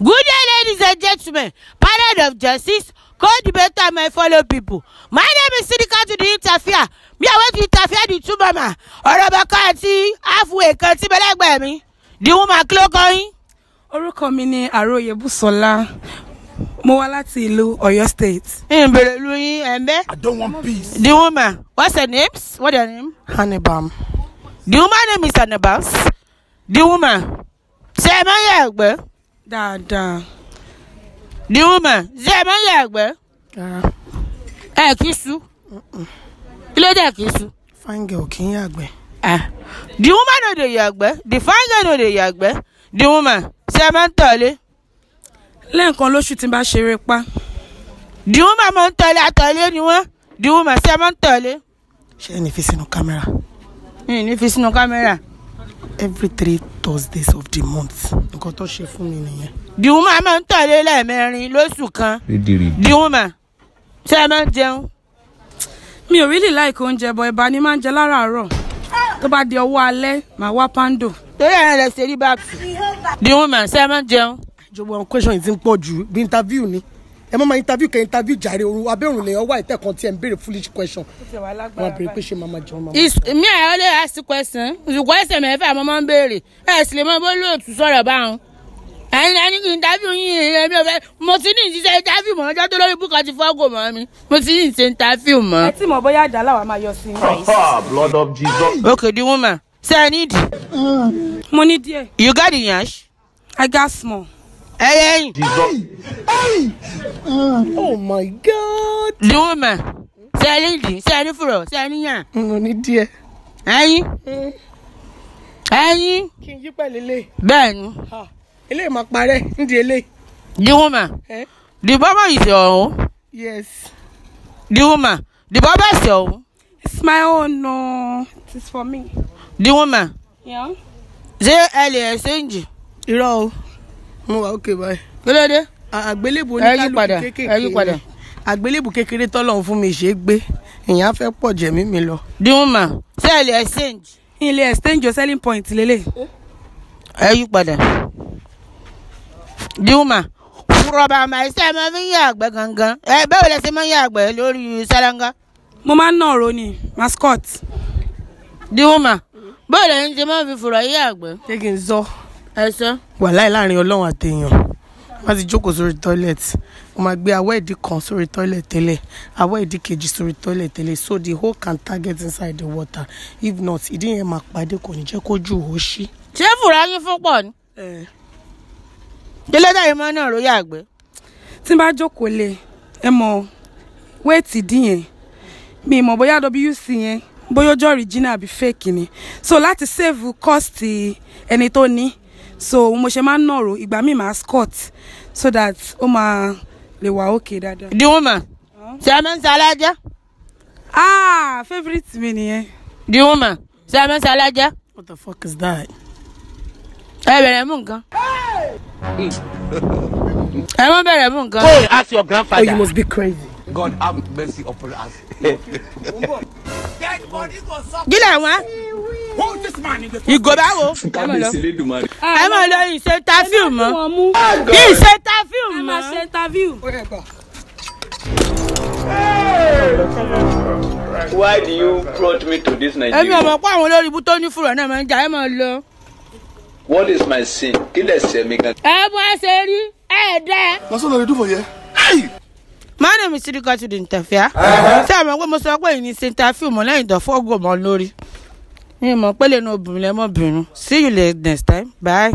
Good day, ladies and gentlemen. Panel of Justice, co-debater, my fellow people. My name is Sidika to the interfere. Me, I want to interfere the two mama. Orobaka àti halfway kan tí belegbe mi. The woman kí ló kọ yín? Orúkọ mi ni Àròyé Bùsọ́lá. Mo wá láti ìlú Ọ̀yọ́ State. Ìbẹ̀rẹ̀ lu yín ẹ̀mẹ́. I don't want peace. The woman, what's her name? What's her name? Hannibal. The woman name is Hannibal. The woman, ṣé ẹ máa ń yà ẹ̀gbẹ́? Dáadáa. The woman, ṣé ẹ máa ń yà ẹ̀gbẹ́? Ẹ kì í sú. Kí ló dé kì í sú? Fine girl kì í yàgbẹ́. The woman no dey yàgbẹ́. The fine girl no dey yàgbẹ́. The woman, ṣé ẹ máa ń tọ̀lé? Lẹ́ẹ̀kan lóṣù tí n bá ṣeré pa. The woman máa ń tọ̀lé àtọ̀lé ni wọ́n. The woman, ṣé ẹ máa ń tọ̀lé? Ṣé ẹni fi sínú kámẹ́rà? Ní fi sínú kámẹ́rà. Every 3 Thursdays of the month. Nǹkan tó ṣe fún mi nìyẹn. The woman máa ń tọ̀lé lẹ́ẹ̀mẹrin lóṣù kan. The woman, ṣé ẹ máa ń jẹun? Mi ò really like oúnjẹ bọ̀ ẹ̀bà ni máa ń jẹ láràárọ̀. Tó bá di ọwọ́ alẹ́, màá wá pando. Torí ẹ̀rọ rẹ̀ ṣe rí báàkì. The woman, ṣé ẹ máa ń jẹun? Ìjọba àwọn question yìí ti ń pọ̀ jù bí interview ni. Ẹ máa interview kẹ́ interview jàre oru abẹ́rùn lèèyàn wá ìtẹ̀kàn tí ẹ̀ ń béèrè foolish question. Wọ́n á béèrè pé ṣé màmá jẹun máa. Me, I only ask the question. The question mẹ́fà mo máa ń béèrè. Ẹ sì lè mọ bó lóòtú sọ̀rọ̀ báwọn. Ẹni kì í interview yín èmi ò fẹ́. Mo ti ní ìṣiṣẹ́ interview mọ́ ọjọ́ tó lórí búkọ̀ ti fọ́gò mọ́ mi. Mo ti ní ìṣe interview mọ́. Ẹ tí mo bóyá àdá làwa máa yọ sí. Blood of Jesus. Okay, the woman. Say I need. Mo ní díẹ̀. You got the yash? I got small. Hey. Oh my God. The woman. Say I need. Say I need furo. Say I need yan. Mo ní díẹ̀. Ẹyin. Ẹyin. Kí n yí pẹ̀lú ilé. Bẹ́ẹ̀ni. Ilé máa parẹ́ nídìí ilé. The woman. The baba is your own. Yes. The woman. The baba is your own. It's my own, no. It is for me. The woman. Yeah. Ṣé ẹ lè exchange? Irọ́ o. Mo wà okay báyìí. Kí ló dé? Àgbélébù Ẹ yí oníkálukú padà. kéékèèké. Ẹ yí padà. Àgbélébù kékeré tọ́lọ́run fún mi ṣe é gbé. Èèyàn á fẹ́ pọ̀ jẹ̀mí mi lọ. The woman. Ṣé ẹ lè exchange? Ilé exchange your selling point lélẹ̀. Ẹ yí padà. The woman. Rọ̀bà máa ṣe máa fi ń yà àgbẹ̀ gangan. Bẹ́ẹ̀ lẹ ṣe máa ń yà àgbẹ̀ lórí sálángá. Mo máa ń ná ọ̀rọ̀ ni mascot. The woman. Bẹ́ẹ̀ lẹ ṣe máa fi fùrọ̀ yà àgbẹ̀. Ṣé kí n sọ? Ẹ sọ. Wàláì láàrin Ọlọ́run àtèèyàn. Wọ́n ti jókòó sórí toilet. Mo máa gbé awọ́ ìdí kan sórí toilet tẹ́lẹ̀. Awọ́ ìdí kejì sórí toilet tẹ́lẹ̀. So the whole can target inside the water. If not, ìdí yẹn máa pàdé kò ní jẹ́ kójú ò ṣí. Ṣé fùrọ̀ yín fún pọ̀ ni? Délé dáyé máa ń náà ló yà àgbẹ̀. Tí n bá jókòó lé ẹ mọ̀ wéètì dín yẹn mi mọ̀ bóyá WC yẹn bóyá ọjọ́ original àbí fake ni so láti save cost ẹni tó ní so mo ṣe máa ń nọ̀rọ̀ ìgbà mi máa scott so that ó máa lè wà okay dáadáa. The woman. Ṣé ẹ máa ń ṣalájá? Favourite mi nìyẹn. The woman. Ṣé ẹ máa ń ṣalájá? What the fuck is that? Ẹ bẹ̀rẹ̀ mú nǹkan. Ẹ má bẹ̀rẹ̀ mú nǹkan. Go ask your grandfather. Oh, you must be crazy. God have mercy upon us. Gílẹ̀ wọn. Ìgò báwo? Ẹ máa lọ ìṣe interview mọ́. Ìṣe interview ẹ mọ́. máa ṣe interview. Why do you brought me to this Èmi Nigeria? ò mọ̀ pé àwọn olórí ibú tó ní fùrọ̀ náà máa ń jà ẹ máa lọ. What is my sin? Kí lẹ ṣẹ̀ mi gan? Ẹ bọ́ ẹ ṣe rí ẹ̀ẹ́dẹ́. That's what I do for you. My name is Sidika to the interfere. Ṣé àwọn ọgbọ́n mo sọ pé ìní ṣe interview mọ́ lẹ́yìn tó fọ́gò mọ́ lórí? Mi ò mọ̀ pé lè nu obìnrin lẹ́mọ̀bìnrin. See you next time. Bye.